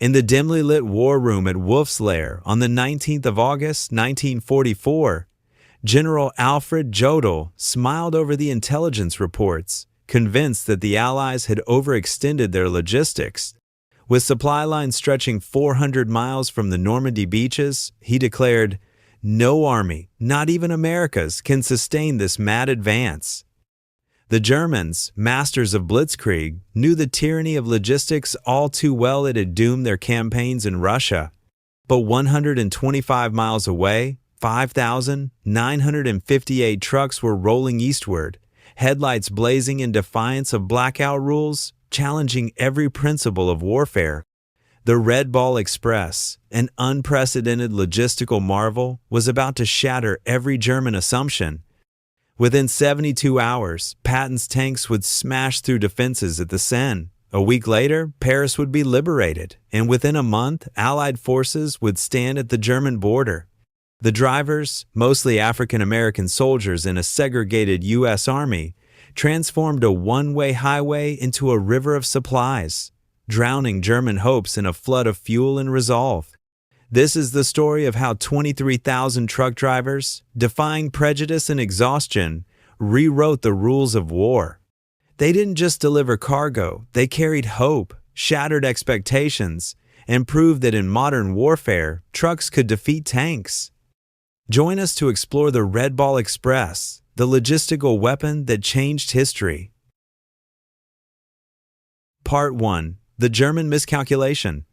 In the dimly lit war room at Wolf's Lair on the 19th of August, 1944, General Alfred Jodl smiled over the intelligence reports, convinced that the Allies had overextended their logistics. With supply lines stretching 400 miles from the Normandy beaches, he declared, "No army, not even America's, can sustain this mad advance." The Germans, masters of blitzkrieg, knew the tyranny of logistics all too well. It had doomed their campaigns in Russia. But 125 miles away, 5,958 trucks were rolling eastward, headlights blazing in defiance of blackout rules, challenging every principle of warfare. The Red Ball Express, an unprecedented logistical marvel, was about to shatter every German assumption. Within 72 hours, Patton's tanks would smash through defenses at the Seine. A week later, Paris would be liberated, and within a month, Allied forces would stand at the German border. The drivers, mostly African-American soldiers in a segregated U.S. Army, transformed a one-way highway into a river of supplies, drowning German hopes in a flood of fuel and resolve. This is the story of how 23,000 truck drivers, defying prejudice and exhaustion, rewrote the rules of war. They didn't just deliver cargo, they carried hope, shattered expectations, and proved that in modern warfare, trucks could defeat tanks. Join us to explore the Red Ball Express, the logistical weapon that changed history. Part 1. The German Miscalculation.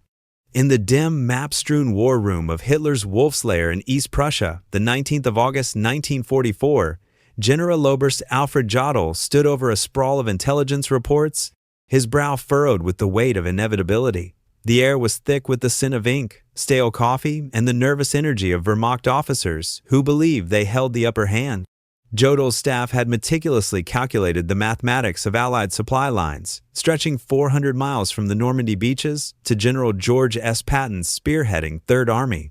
In the dim, map-strewn war room of Hitler's Wolf's Lair in East Prussia, the 19th of August 1944, Generaloberst Alfred Jodl stood over a sprawl of intelligence reports, his brow furrowed with the weight of inevitability. The air was thick with the scent of ink, stale coffee, and the nervous energy of Wehrmacht officers who believed they held the upper hand. Jodl's staff had meticulously calculated the mathematics of Allied supply lines, stretching 400 miles from the Normandy beaches to General George S. Patton's spearheading Third Army.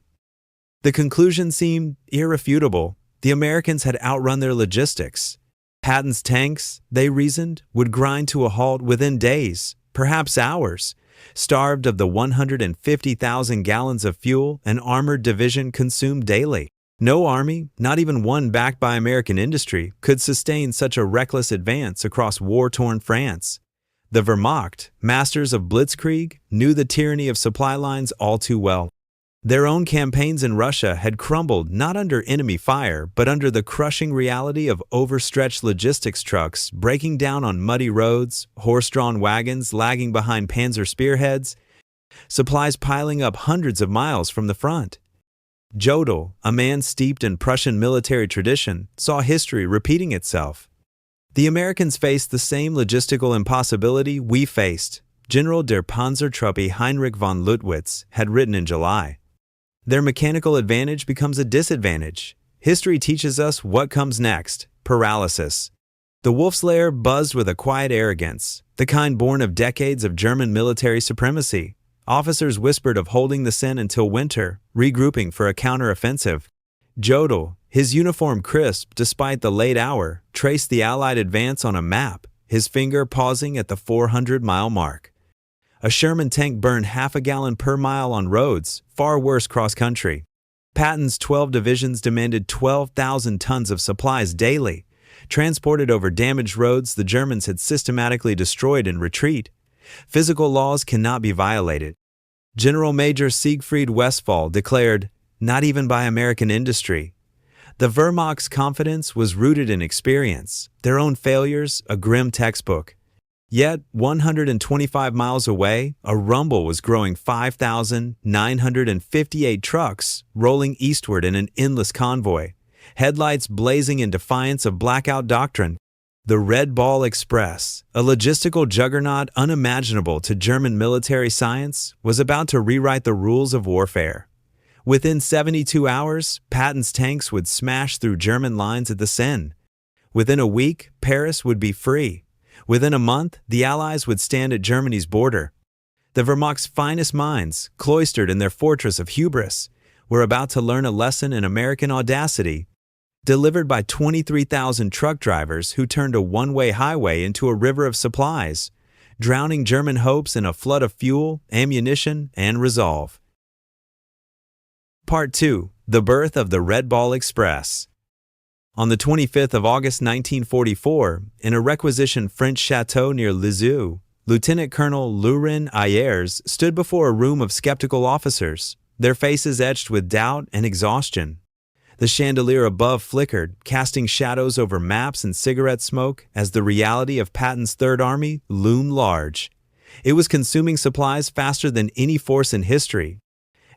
The conclusion seemed irrefutable. The Americans had outrun their logistics. Patton's tanks, they reasoned, would grind to a halt within days, perhaps hours, starved of the 150,000 gallons of fuel an armored division consumed daily. No army, not even one backed by American industry, could sustain such a reckless advance across war-torn France. The Wehrmacht, masters of blitzkrieg, knew the tyranny of supply lines all too well. Their own campaigns in Russia had crumbled not under enemy fire, but under the crushing reality of overstretched logistics trucks breaking down on muddy roads, horse-drawn wagons lagging behind panzer spearheads, supplies piling up hundreds of miles from the front. Jodl, a man steeped in Prussian military tradition, saw history repeating itself. The Americans faced the same logistical impossibility we faced, General der Panzertruppe Heinrich von Lüttwitz had written in July. Their mechanical advantage becomes a disadvantage. History teaches us what comes next: paralysis. The Wolf's Lair buzzed with a quiet arrogance, the kind born of decades of German military supremacy. Officers whispered of holding the Seine until winter, regrouping for a counter-offensive. Jodl, his uniform crisp despite the late hour, traced the Allied advance on a map, his finger pausing at the 400-mile mark. A Sherman tank burned half a gallon per mile on roads, far worse cross-country. Patton's 12 divisions demanded 12,000 tons of supplies daily, transported over damaged roads the Germans had systematically destroyed in retreat. Physical laws cannot be violated. General Major Siegfried Westphal declared, "Not even by American industry." The Wehrmacht's confidence was rooted in experience, their own failures a grim textbook. Yet, 125 miles away, a rumble was growing. 5,958 trucks rolling eastward in an endless convoy, headlights blazing in defiance of blackout doctrine. The Red Ball Express, a logistical juggernaut unimaginable to German military science, was about to rewrite the rules of warfare. Within 72 hours, Patton's tanks would smash through German lines at the Seine. Within a week, Paris would be free. Within a month, the Allies would stand at Germany's border. The Wehrmacht's finest minds, cloistered in their fortress of hubris, were about to learn a lesson in American audacity, delivered by 23,000 truck drivers who turned a one-way highway into a river of supplies. drowning German hopes in a flood of fuel, ammunition, and resolve. Part 2. The Birth of the Red Ball Express. On the 25th of August 1944, in a requisitioned French chateau near Lisieux, Lieutenant Colonel Laurent Ayers stood before a room of skeptical officers, their faces etched with doubt and exhaustion. The chandelier above flickered, casting shadows over maps and cigarette smoke as the reality of Patton's Third Army loomed large. It was consuming supplies faster than any force in history,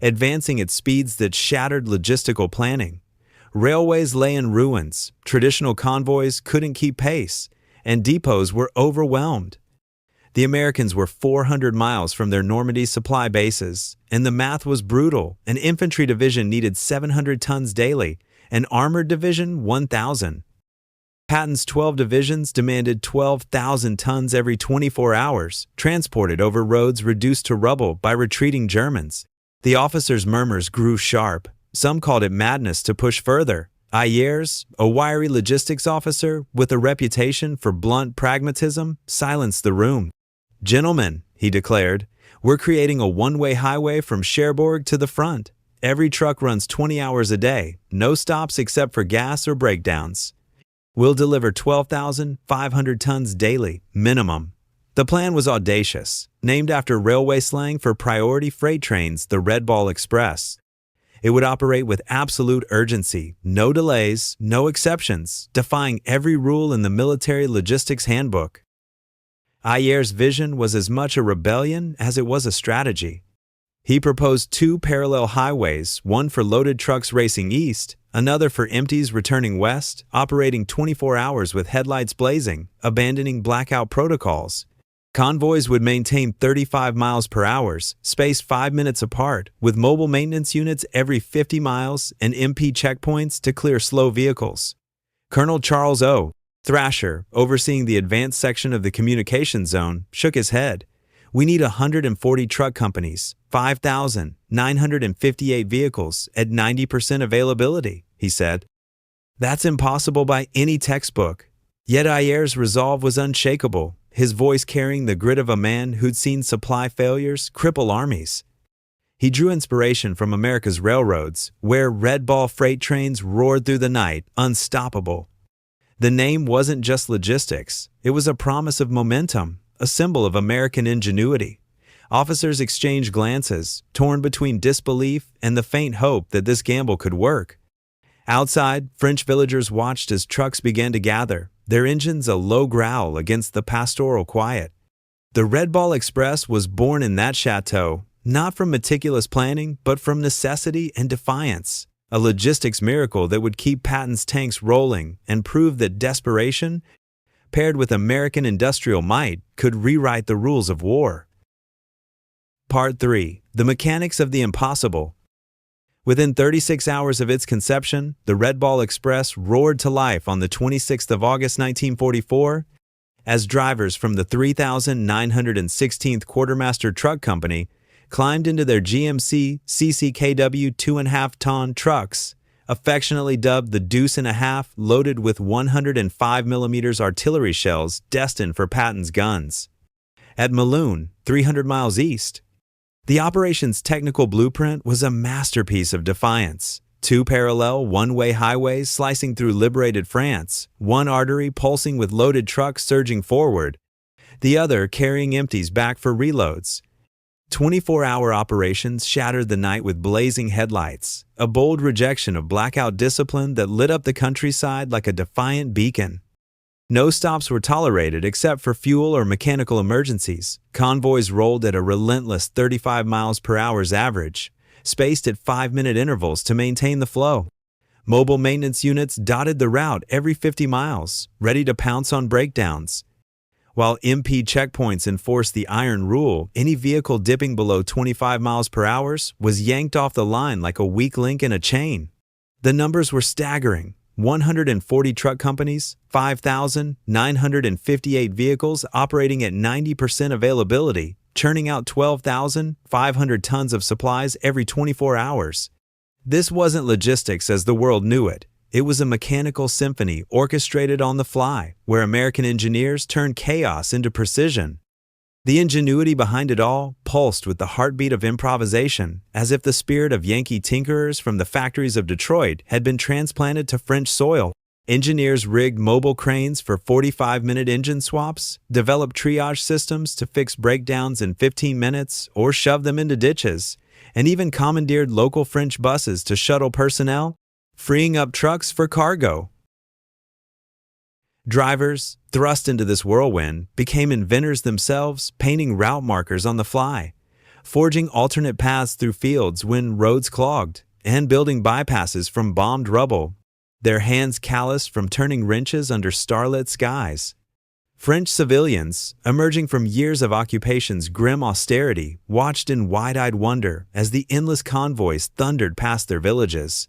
advancing at speeds that shattered logistical planning. Railways lay in ruins, traditional convoys couldn't keep pace, and depots were overwhelmed. The Americans were 400 miles from their Normandy supply bases, and the math was brutal. An infantry division needed 700 tons daily, an armored division 1,000. Patton's 12 divisions demanded 12,000 tons every 24 hours, transported over roads reduced to rubble by retreating Germans. The officers' murmurs grew sharp. Some called it madness to push further. Ayers, a wiry logistics officer with a reputation for blunt pragmatism, silenced the room. "Gentlemen," he declared, "we're creating a one-way highway from Cherbourg to the front. Every truck runs 20 hours a day, no stops except for gas or breakdowns. We'll deliver 12,500 tons daily, minimum." The plan was audacious, named after railway slang for priority freight trains, the Red Ball Express. It would operate with absolute urgency, no delays, no exceptions, defying every rule in the military logistics handbook. Ayers' vision was as much a rebellion as it was a strategy. He proposed two parallel highways, one for loaded trucks racing east, another for empties returning west, operating 24 hours with headlights blazing, abandoning blackout protocols. Convoys would maintain 35 miles per hour, spaced 5 minutes apart, with mobile maintenance units every 50 miles and MP checkpoints to clear slow vehicles. Colonel Charles O. Thrasher, overseeing the advanced section of the communication zone, shook his head. "We need 140 truck companies, 5,958 vehicles at 90% availability," he said. "That's impossible by any textbook." Yet Ayers' resolve was unshakable, his voice carrying the grit of a man who'd seen supply failures cripple armies. He drew inspiration from America's railroads, where Red Ball freight trains roared through the night, unstoppable. The name wasn't just logistics, it was a promise of momentum, a symbol of American ingenuity. Officers exchanged glances, torn between disbelief and the faint hope that this gamble could work. Outside, French villagers watched as trucks began to gather, their engines a low growl against the pastoral quiet. The Red Ball Express was born in that chateau, not from meticulous planning, but from necessity and defiance. A logistics miracle that would keep Patton's tanks rolling and prove that desperation, paired with American industrial might, could rewrite the rules of war. Part 3. The Mechanics of the Impossible. Within 36 hours of its conception, the Red Ball Express roared to life on the 26th of August 1944 as drivers from the 3,916th Quartermaster Truck Company climbed into their GMC CCKW 2.5-ton trucks, affectionately dubbed the Deuce and a Half, loaded with 105mm artillery shells destined for Patton's guns. At Melun, 300 miles east, the operation's technical blueprint was a masterpiece of defiance. Two parallel one-way highways slicing through liberated France, one artery pulsing with loaded trucks surging forward, the other carrying empties back for reloads. 24-hour operations shattered the night with blazing headlights, a bold rejection of blackout discipline that lit up the countryside like a defiant beacon. No stops were tolerated except for fuel or mechanical emergencies. Convoys rolled at a relentless 35 miles per hour average, spaced at 5-minute intervals to maintain the flow. Mobile maintenance units dotted the route every 50 miles, ready to pounce on breakdowns. While MP checkpoints enforced the iron rule, any vehicle dipping below 25 miles per hour was yanked off the line like a weak link in a chain. The numbers were staggering. 140 truck companies, 5,958 vehicles operating at 90% availability, churning out 12,500 tons of supplies every 24 hours. This wasn't logistics as the world knew it. It was a mechanical symphony orchestrated on the fly, where American engineers turned chaos into precision. The ingenuity behind it all pulsed with the heartbeat of improvisation, as if the spirit of Yankee tinkerers from the factories of Detroit had been transplanted to French soil. Engineers rigged mobile cranes for 45-minute engine swaps, developed triage systems to fix breakdowns in 15 minutes or shove them into ditches, and even commandeered local French buses to shuttle personnel, freeing up trucks for cargo. Drivers, thrust into this whirlwind, became inventors themselves, painting route markers on the fly, forging alternate paths through fields when roads clogged, and building bypasses from bombed rubble, their hands calloused from turning wrenches under starlit skies. French civilians, emerging from years of occupation's grim austerity, watched in wide-eyed wonder as the endless convoys thundered past their villages.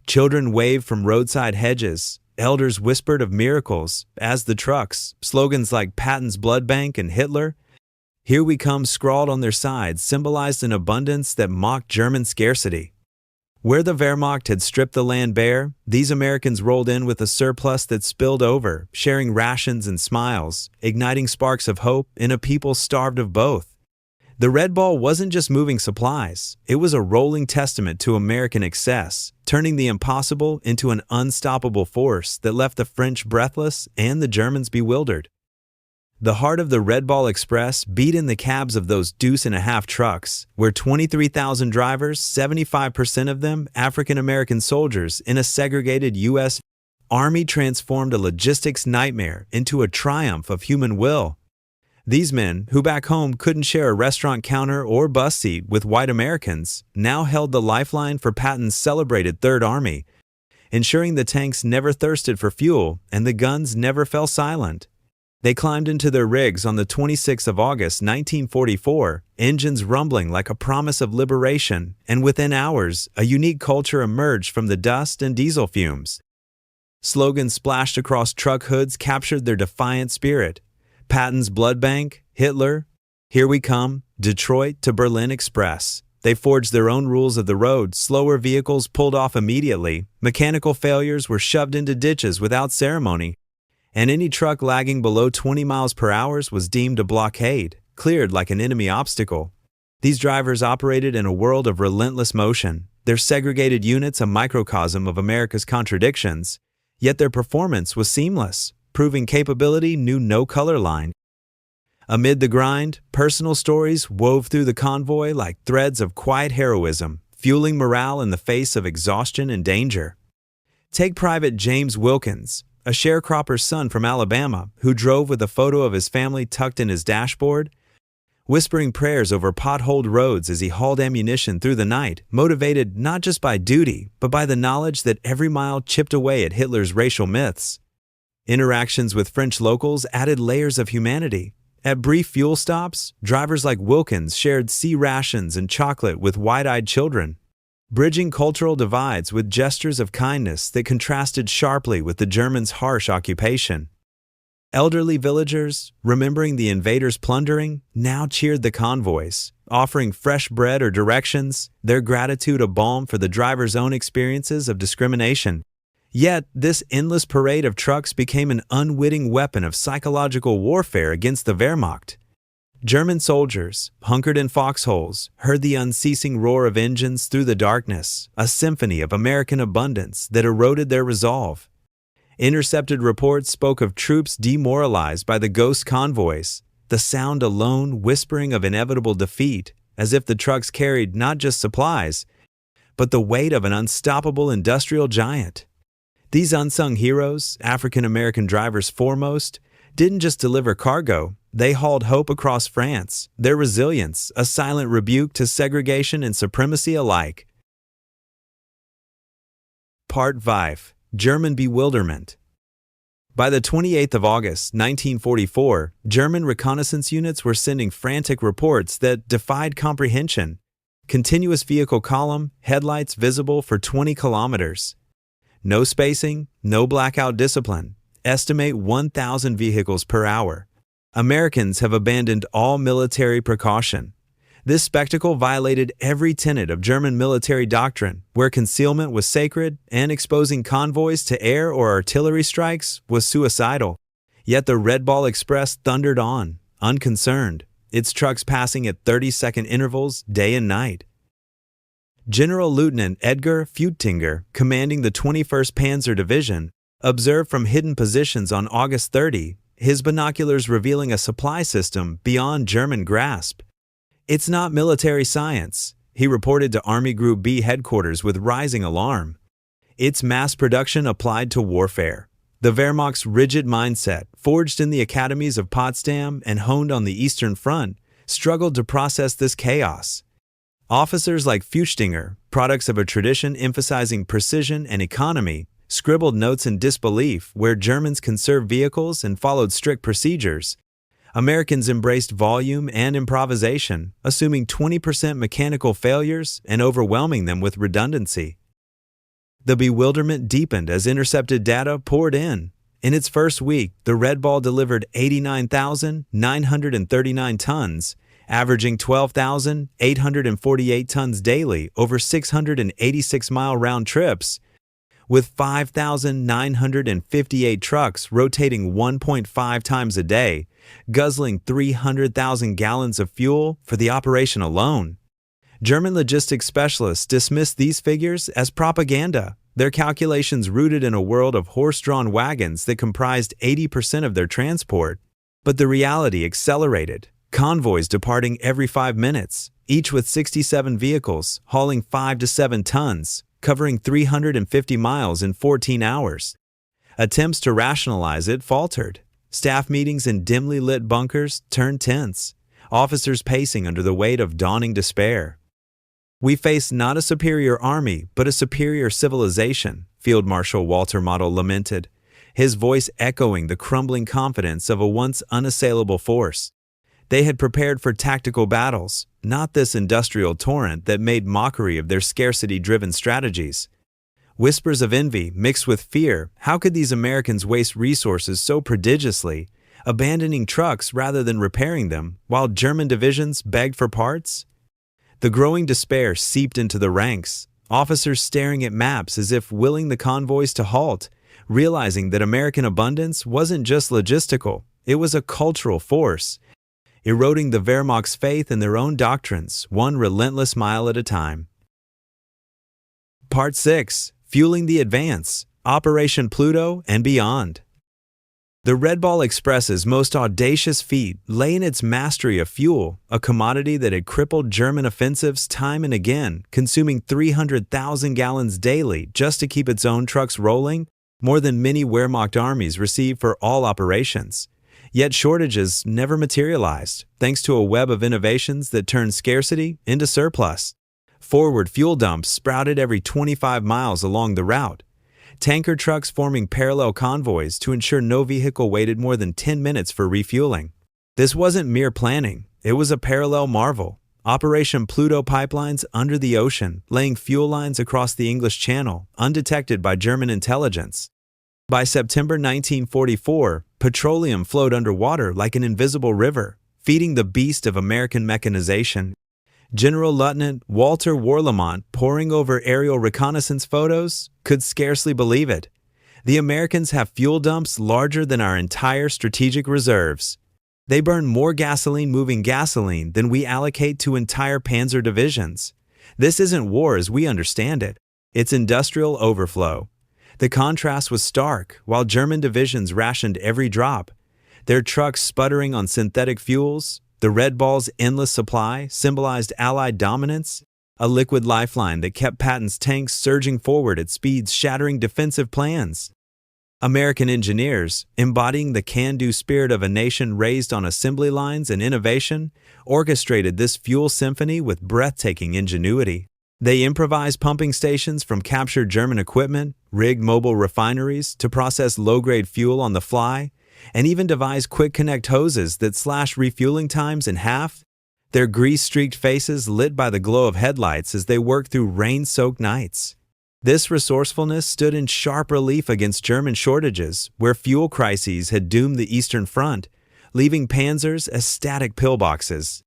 Children waved from roadside hedges, elders whispered of miracles as the trucks, slogans like Patton's Blood Bank and Hitler, "Here we come," scrawled on their sides, symbolized an abundance that mocked German scarcity. Where the Wehrmacht had stripped the land bare, these Americans rolled in with a surplus that spilled over, sharing rations and smiles, igniting sparks of hope in a people starved of both. The Red Ball wasn't just moving supplies, it was a rolling testament to American excess, turning the impossible into an unstoppable force that left the French breathless and the Germans bewildered. The heart of the Red Ball Express beat in the cabs of those deuce-and-a-half trucks, where 23,000 drivers, 75% of them African-American soldiers in a segregated U.S. Army, transformed a logistics nightmare into a triumph of human will. These men, who back home couldn't share a restaurant counter or bus seat with white Americans, now held the lifeline for Patton's celebrated Third Army, ensuring the tanks never thirsted for fuel and the guns never fell silent. They climbed into their rigs on the 26th of August, 1944, engines rumbling like a promise of liberation, and within hours, a unique culture emerged from the dust and diesel fumes. Slogans splashed across truck hoods captured their defiant spirit. Patton's Blood Bank, Hitler, Here We Come, Detroit to Berlin Express. They forged their own rules of the road. Slower vehicles pulled off immediately. Mechanical failures were shoved into ditches without ceremony. And any truck lagging below 20 miles per hour was deemed a blockade, cleared like an enemy obstacle. These drivers operated in a world of relentless motion, their segregated units a microcosm of America's contradictions, yet their performance was seamless, proving capability knew no color line. Amid the grind, personal stories wove through the convoy like threads of quiet heroism, fueling morale in the face of exhaustion and danger. Take Private James Wilkins, a sharecropper's son from Alabama who drove with a photo of his family tucked in his dashboard, whispering prayers over potholed roads as he hauled ammunition through the night, motivated not just by duty, but by the knowledge that every mile chipped away at Hitler's racial myths. Interactions with French locals added layers of humanity. At brief fuel stops, drivers like Wilkins shared sea rations and chocolate with wide-eyed children, bridging cultural divides with gestures of kindness that contrasted sharply with the Germans' harsh occupation. Elderly villagers, remembering the invaders' plundering, now cheered the convoys, offering fresh bread or directions, their gratitude a balm for the driver's own experiences of discrimination. Yet, this endless parade of trucks became an unwitting weapon of psychological warfare against the Wehrmacht. German soldiers, hunkered in foxholes, heard the unceasing roar of engines through the darkness, a symphony of American abundance that eroded their resolve. Intercepted reports spoke of troops demoralized by the ghost convoys, the sound alone whispering of inevitable defeat, as if the trucks carried not just supplies, but the weight of an unstoppable industrial giant. These unsung heroes, African-American drivers foremost, didn't just deliver cargo, they hauled hope across France, their resilience a silent rebuke to segregation and supremacy alike. Part 5. German Bewilderment. By the 28th of August, 1944, German reconnaissance units were sending frantic reports that defied comprehension. Continuous vehicle column, headlights visible for 20 kilometers. No spacing, no blackout discipline. Estimate 1,000 vehicles per hour. Americans have abandoned all military precaution. This spectacle violated every tenet of German military doctrine, where concealment was sacred and exposing convoys to air or artillery strikes was suicidal. Yet the Red Ball Express thundered on, unconcerned. its trucks passing at 30-second intervals day and night. General Lieutenant Edgar Feutinger, commanding the 21st Panzer Division, observed from hidden positions on August 30, his binoculars revealing a supply system beyond German grasp. "It's not military science," he reported to Army Group B headquarters with rising alarm. "It's mass production applied to warfare." The Wehrmacht's rigid mindset, forged in the academies of Potsdam and honed on the Eastern Front, struggled to process this chaos. Officers like Feutinger, products of a tradition emphasizing precision and economy, scribbled notes in disbelief where Germans conserved vehicles and followed strict procedures. Americans embraced volume and improvisation, assuming 20% mechanical failures and overwhelming them with redundancy. The bewilderment deepened as intercepted data poured in. In its first week, the Red Ball delivered 89,939 tons, averaging 12,848 tons daily over 686-mile round trips, with 5,958 trucks rotating 1.5 times a day, guzzling 300,000 gallons of fuel for the operation alone. German logistics specialists dismissed these figures as propaganda, their calculations rooted in a world of horse-drawn wagons that comprised 80% of their transport. But the reality accelerated. Convoys departing every 5 minutes, each with 67 vehicles, hauling 5 to 7 tons, covering 350 miles in 14 hours. Attempts to rationalize it faltered. Staff meetings in dimly lit bunkers turned tense, officers pacing under the weight of dawning despair. "We face not a superior army, but a superior civilization," Field Marshal Walter Model lamented, his voice echoing the crumbling confidence of a once unassailable force. They had prepared for tactical battles, not this industrial torrent that made mockery of their scarcity-driven strategies. Whispers of envy mixed with fear. How could these Americans waste resources so prodigiously, abandoning trucks rather than repairing them, while German divisions begged for parts? The growing despair seeped into the ranks, officers staring at maps as if willing the convoys to halt, realizing that American abundance wasn't just logistical, it was a cultural force, eroding the Wehrmacht's faith in their own doctrines, one relentless mile at a time. Part 6. Fueling the Advance, Operation Pluto and Beyond. The Red Ball Express's most audacious feat lay in its mastery of fuel, a commodity that had crippled German offensives time and again, consuming 300,000 gallons daily just to keep its own trucks rolling, more than many Wehrmacht armies received for all operations. Yet shortages never materialized, thanks to a web of innovations that turned scarcity into surplus. Forward fuel dumps sprouted every 25 miles along the route, tanker trucks forming parallel convoys to ensure no vehicle waited more than 10 minutes for refueling. This wasn't mere planning, it was a parallel marvel. Operation Pluto pipelines under the ocean, laying fuel lines across the English Channel, undetected by German intelligence. By September 1944, petroleum flowed underwater like an invisible river, feeding the beast of American mechanization. General Lieutenant Walter Warlimont, poring over aerial reconnaissance photos, could scarcely believe it. The Americans have fuel dumps larger than our entire strategic reserves. They burn more gasoline moving gasoline than we allocate to entire panzer divisions. This isn't war as we understand it. It's industrial overflow. The contrast was stark. While German divisions rationed every drop, their trucks sputtering on synthetic fuels, the Red Ball's endless supply symbolized Allied dominance, a liquid lifeline that kept Patton's tanks surging forward at speeds shattering defensive plans. American engineers, embodying the can-do spirit of a nation raised on assembly lines and innovation, orchestrated this fuel symphony with breathtaking ingenuity. They improvised pumping stations from captured German equipment, rigged mobile refineries to process low-grade fuel on the fly, and even devised quick-connect hoses that slashed refueling times in half, their grease-streaked faces lit by the glow of headlights as they worked through rain-soaked nights. This resourcefulness stood in sharp relief against German shortages, where fuel crises had doomed the Eastern Front, leaving panzers as static pillboxes.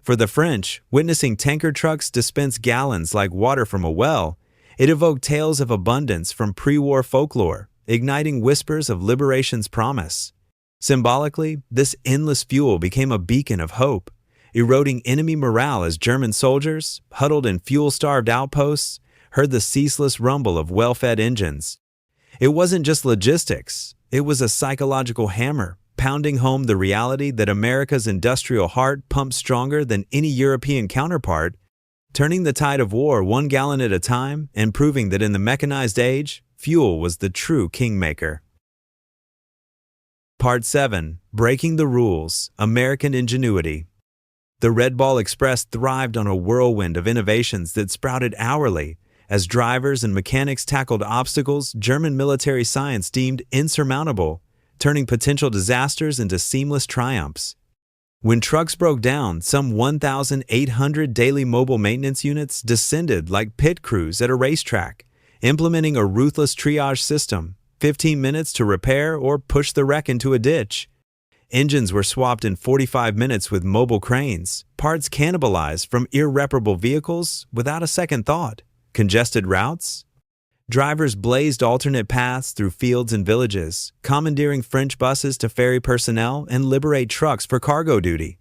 For the French, witnessing tanker trucks dispense gallons like water from a well, it evoked tales of abundance from pre-war folklore, igniting whispers of liberation's promise. Symbolically, this endless fuel became a beacon of hope, eroding enemy morale as German soldiers, huddled in fuel-starved outposts, heard the ceaseless rumble of well-fed engines. It wasn't just logistics, it was a psychological hammer, pounding home the reality that America's industrial heart pumped stronger than any European counterpart, turning the tide of war 1 gallon at a time and proving that in the mechanized age, fuel was the true kingmaker. Part 7. Breaking the Rules, American Ingenuity. The Red Ball Express thrived on a whirlwind of innovations that sprouted hourly. As drivers and mechanics tackled obstacles German military science deemed insurmountable, turning potential disasters into seamless triumphs. When trucks broke down, some 1,800 daily mobile maintenance units descended like pit crews at a racetrack, implementing a ruthless triage system, 15 minutes to repair or push the wreck into a ditch. Engines were swapped in 45 minutes with mobile cranes, parts cannibalized from irreparable vehicles without a second thought. Congested routes? Drivers blazed alternate paths through fields and villages, commandeering French buses to ferry personnel and liberate trucks for cargo duty.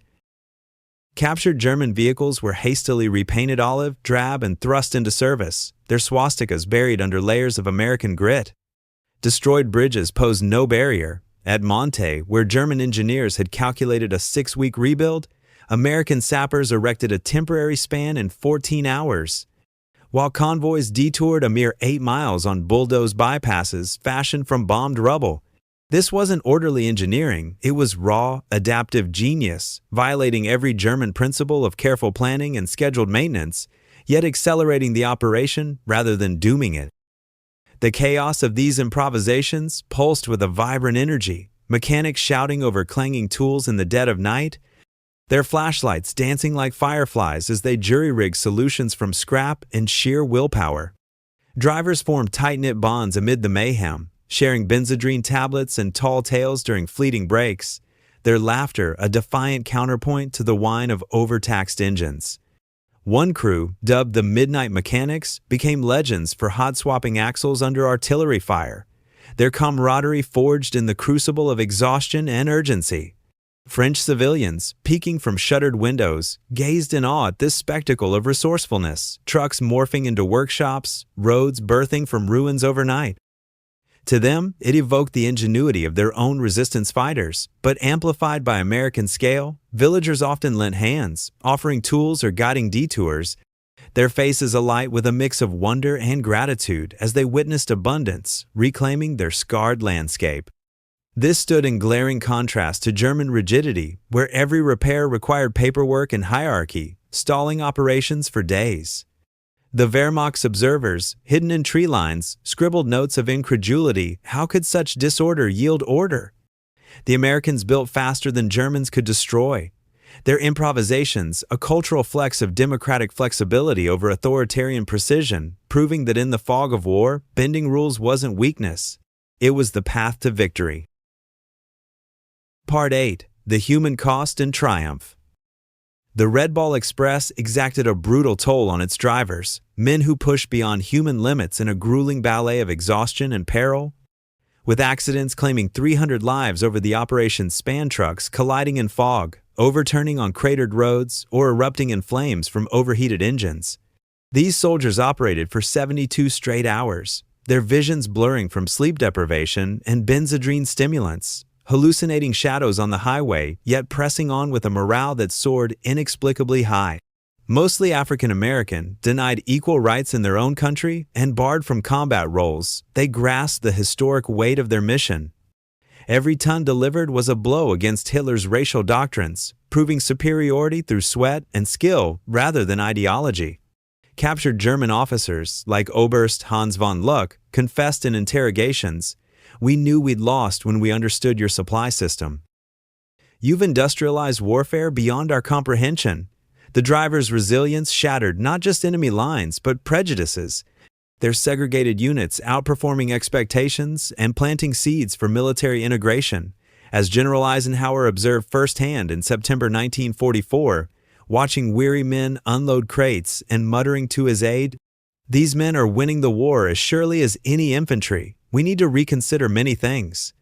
Captured German vehicles were hastily repainted olive, drab, and thrust into service, their swastikas buried under layers of American grit. Destroyed bridges posed no barrier. At Monte, where German engineers had calculated a 6-week rebuild, American sappers erected a temporary span in 14 hours. While convoys detoured a mere 8 miles on bulldozed bypasses fashioned from bombed rubble. This wasn't orderly engineering, it was raw, adaptive genius, violating every German principle of careful planning and scheduled maintenance, yet accelerating the operation rather than dooming it. The chaos of these improvisations pulsed with a vibrant energy, mechanics shouting over clanging tools in the dead of night, their flashlights dancing like fireflies as they jury-rigged solutions from scrap and sheer willpower. Drivers formed tight-knit bonds amid the mayhem, sharing Benzedrine tablets and tall tales during fleeting breaks, their laughter a defiant counterpoint to the whine of overtaxed engines. One crew, dubbed the Midnight Mechanics, became legends for hot-swapping axles under artillery fire, their camaraderie forged in the crucible of exhaustion and urgency. French civilians, peeking from shuttered windows, gazed in awe at this spectacle of resourcefulness, trucks morphing into workshops, roads birthing from ruins overnight. To them, it evoked the ingenuity of their own resistance fighters, but amplified by American scale, villagers often lent hands, offering tools or guiding detours, their faces alight with a mix of wonder and gratitude as they witnessed abundance, reclaiming their scarred landscape. This stood in glaring contrast to German rigidity, where every repair required paperwork and hierarchy, stalling operations for days. The Wehrmacht's observers, hidden in tree lines, scribbled notes of incredulity. How could such disorder yield order? The Americans built faster than Germans could destroy. Their improvisations, a cultural flex of democratic flexibility over authoritarian precision, proving that in the fog of war, bending rules wasn't weakness. It was the path to victory. Part 8. The Human Cost and Triumph. The Red Ball Express exacted a brutal toll on its drivers, men who pushed beyond human limits in a grueling ballet of exhaustion and peril. With accidents claiming 300 lives over the operation's span trucks colliding in fog, overturning on cratered roads, or erupting in flames from overheated engines. These soldiers operated for 72 straight hours, their visions blurring from sleep deprivation and Benzedrine stimulants, hallucinating shadows on the highway, yet pressing on with a morale that soared inexplicably high. Mostly African American, denied equal rights in their own country, and barred from combat roles, they grasped the historic weight of their mission. Every ton delivered was a blow against Hitler's racial doctrines, proving superiority through sweat and skill rather than ideology. Captured German officers, like Oberst Hans von Luck, confessed in interrogations, "We knew we'd lost when we understood your supply system. You've industrialized warfare beyond our comprehension." The drivers' resilience shattered not just enemy lines, but prejudices, their segregated units outperforming expectations and planting seeds for military integration. As General Eisenhower observed firsthand in September 1944, watching weary men unload crates and muttering to his aide, "These men are winning the war as surely as any infantry. We need to reconsider many things."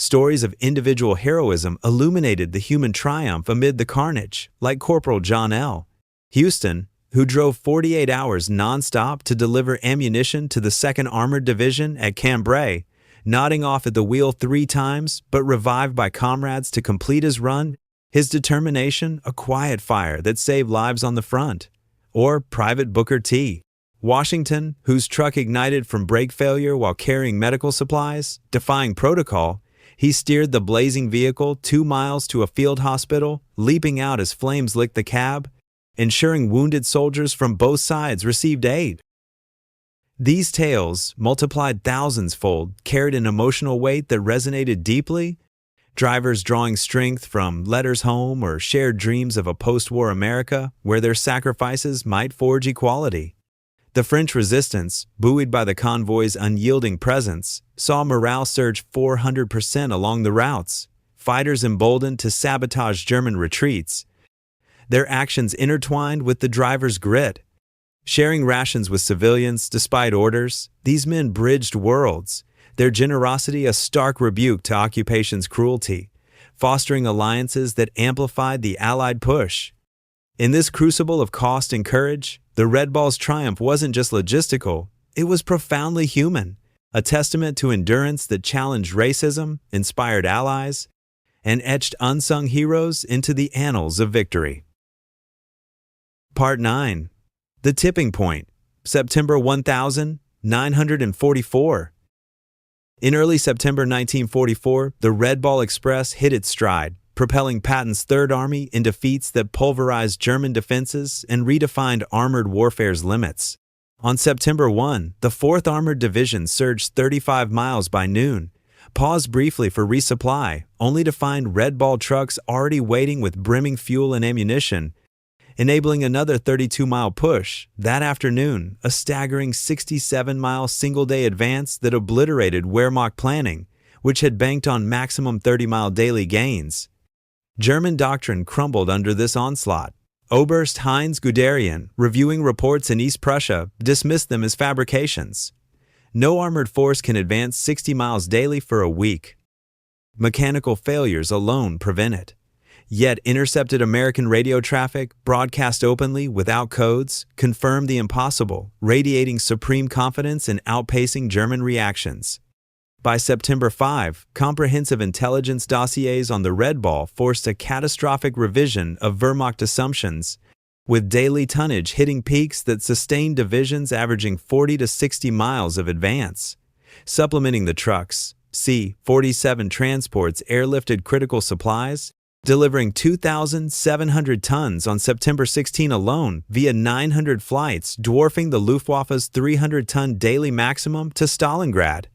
Stories of individual heroism illuminated the human triumph amid the carnage, like Corporal John L. Houston, who drove 48 hours nonstop to deliver ammunition to the 2nd Armored Division at Cambrai, nodding off at the wheel 3 times, but revived by comrades to complete his run, his determination a quiet fire that saved lives on the front. Or Private Booker T. Washington, whose truck ignited from brake failure while carrying medical supplies, defying protocol, he steered the blazing vehicle 2 miles to a field hospital, leaping out as flames licked the cab, ensuring wounded soldiers from both sides received aid. These tales, multiplied thousands-fold, carried an emotional weight that resonated deeply. Drivers drawing strength from letters home or shared dreams of a post-war America where their sacrifices might forge equality. The French resistance, buoyed by the convoy's unyielding presence, saw morale surge 400% along the routes, fighters emboldened to sabotage German retreats. Their actions intertwined with the drivers' grit. Sharing rations with civilians despite orders, these men bridged worlds, their generosity a stark rebuke to occupation's cruelty, fostering alliances that amplified the Allied push. In this crucible of cost and courage, the Red Ball's triumph wasn't just logistical, it was profoundly human, a testament to endurance that challenged racism, inspired allies, and etched unsung heroes into the annals of victory. Part 9. The Tipping Point, September 1944. In early September 1944, the Red Ball Express hit its stride, propelling Patton's Third Army into feats that pulverized German defenses and redefined armored warfare's limits. On September 1, the 4th Armored Division surged 35 miles by noon, paused briefly for resupply, only to find Red Ball trucks already waiting with brimming fuel and ammunition, enabling another 32-mile push. That afternoon, a staggering 67-mile single-day advance that obliterated Wehrmacht planning, which had banked on maximum 30-mile daily gains. German doctrine crumbled under this onslaught. Oberst Heinz Guderian, reviewing reports in East Prussia, dismissed them as fabrications. No armored force can advance 60 miles daily for a week. Mechanical failures alone prevent it. Yet intercepted American radio traffic, broadcast openly without codes, confirmed the impossible, radiating supreme confidence and outpacing German reactions. By September 5, comprehensive intelligence dossiers on the Red Ball forced a catastrophic revision of Wehrmacht assumptions, with daily tonnage hitting peaks that sustained divisions averaging 40 to 60 miles of advance. Supplementing the trucks, C-47 transports airlifted critical supplies, delivering 2,700 tons on September 16 alone via 900 flights, dwarfing the Luftwaffe's 300-ton daily maximum to Stalingrad.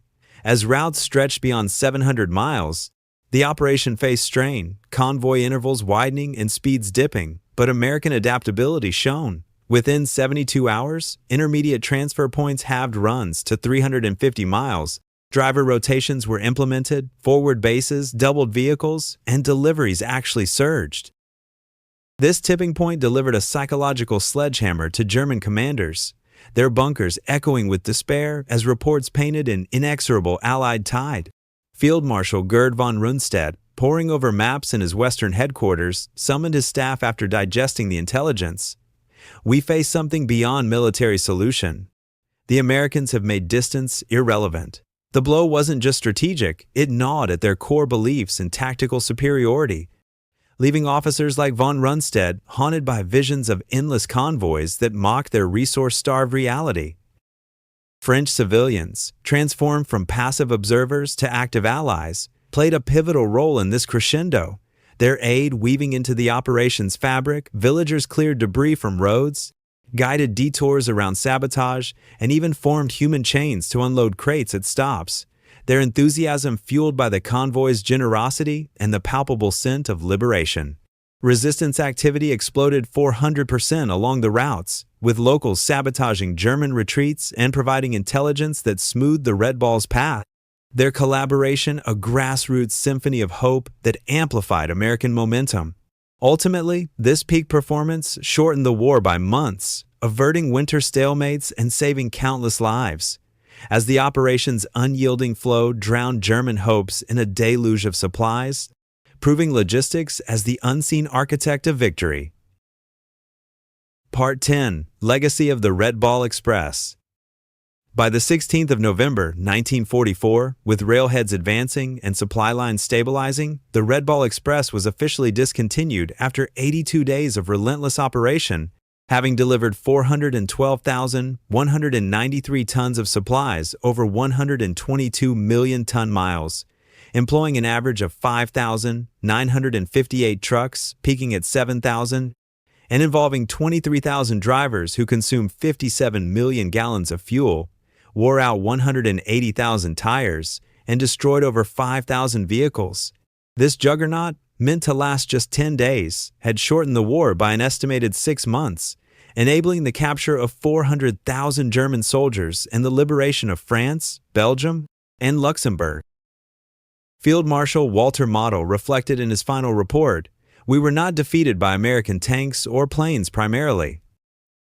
As routes stretched beyond 700 miles, the operation faced strain, convoy intervals widening and speeds dipping, but American adaptability shone. Within 72 hours, intermediate transfer points halved runs to 350 miles, driver rotations were implemented, forward bases doubled vehicles, and deliveries actually surged. This tipping point delivered a psychological sledgehammer to German commanders, their bunkers echoing with despair as reports painted an inexorable Allied tide. Field Marshal Gerd von Rundstedt, poring over maps in his western headquarters, summoned his staff after digesting the intelligence. "We face something beyond military solution. The Americans have made distance irrelevant." The blow wasn't just strategic, it gnawed at their core beliefs and tactical superiority, leaving officers like von Rundstedt haunted by visions of endless convoys that mocked their resource-starved reality. French civilians, transformed from passive observers to active allies, played a pivotal role in this crescendo. Their aid weaving into the operation's fabric, villagers cleared debris from roads, guided detours around sabotage, and even formed human chains to unload crates at stops, their enthusiasm fueled by the convoy's generosity and the palpable scent of liberation. Resistance activity exploded 400% along the routes, with locals sabotaging German retreats and providing intelligence that smoothed the Red Ball's path. Their collaboration a grassroots symphony of hope that amplified American momentum. Ultimately, this peak performance shortened the war by months, averting winter stalemates and saving countless lives. as the operation's unyielding flow drowned German hopes in a deluge of supplies, proving logistics as the unseen architect of victory. Part 10. Legacy of the Red Ball Express. By the 16th of November, 1944, with railheads advancing and supply lines stabilizing, the Red Ball Express was officially discontinued after 82 days of relentless operation, having delivered 412,193 tons of supplies over 122 million ton miles, employing an average of 5,958 trucks, peaking at 7,000, and involving 23,000 drivers who consumed 57 million gallons of fuel, wore out 180,000 tires, and destroyed over 5,000 vehicles. This juggernaut, meant to last just 10 days, had shortened the war by an estimated 6 months, enabling the capture of 400,000 German soldiers and the liberation of France, Belgium, and Luxembourg. Field Marshal Walter Model reflected in his final report, "We were not defeated by American tanks or planes primarily.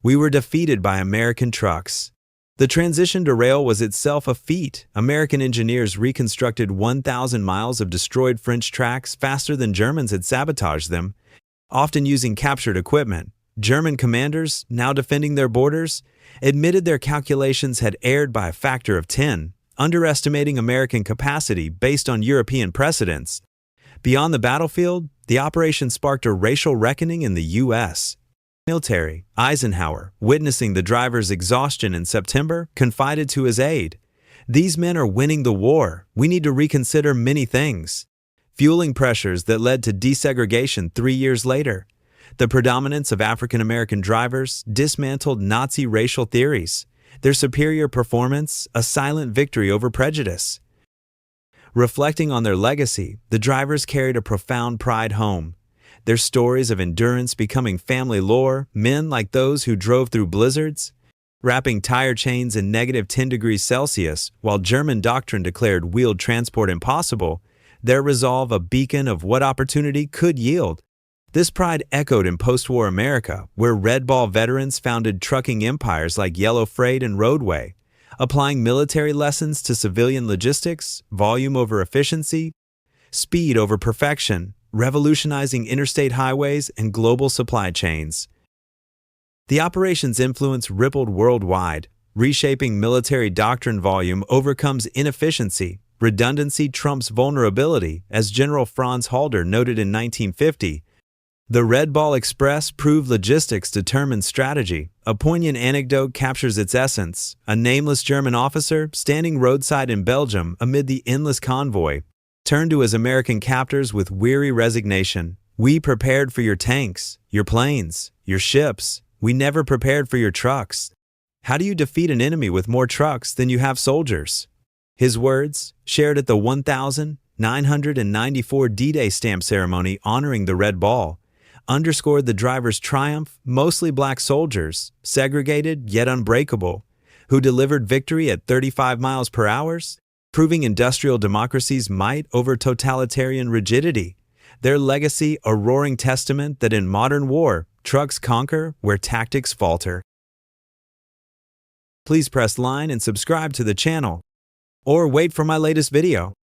We were defeated by American trucks." The transition to rail was itself a feat. American engineers reconstructed 1,000 miles of destroyed French tracks faster than Germans had sabotaged them, often using captured equipment. German commanders, now defending their borders, admitted their calculations had erred by a factor of 10, underestimating American capacity based on European precedents. Beyond the battlefield, the operation sparked a racial reckoning in the U.S. military. Eisenhower, witnessing the drivers' exhaustion in September, confided to his aide, "These men are winning the war. We need to reconsider many things," fueling pressures that led to desegregation 3 years later. The predominance of African American drivers dismantled Nazi racial theories, their superior performance a silent victory over prejudice. Reflecting on their legacy, the drivers carried a profound pride home. Their stories of endurance becoming family lore, men like those who drove through blizzards, wrapping tire chains in negative 10 degrees Celsius while German doctrine declared wheeled transport impossible, their resolve a beacon of what opportunity could yield. This pride echoed in post-war America, where Red Ball veterans founded trucking empires like Yellow Freight and Roadway, applying military lessons to civilian logistics, volume over efficiency, speed over perfection, revolutionizing interstate highways and global supply chains. The operation's influence rippled worldwide, reshaping military doctrine. Volume overcomes inefficiency, redundancy trumps vulnerability, as General Franz Halder noted in 1950. The Red Ball Express proved logistics determined strategy. A poignant anecdote captures its essence. A nameless German officer, standing roadside in Belgium amid the endless convoy, turned to his American captors with weary resignation. "We prepared for your tanks, your planes, your ships. We never prepared for your trucks. How do you defeat an enemy with more trucks than you have soldiers?" His words, shared at the 1994 D-Day stamp ceremony honoring the Red Ball, underscored the driver's triumph. Mostly black soldiers, segregated yet unbreakable, who delivered victory at 35 miles per hour, proving industrial democracy's might over totalitarian rigidity. Their legacy a roaring testament that in modern war, trucks conquer where tactics falter. Please press like and subscribe to the channel, or wait for my latest video.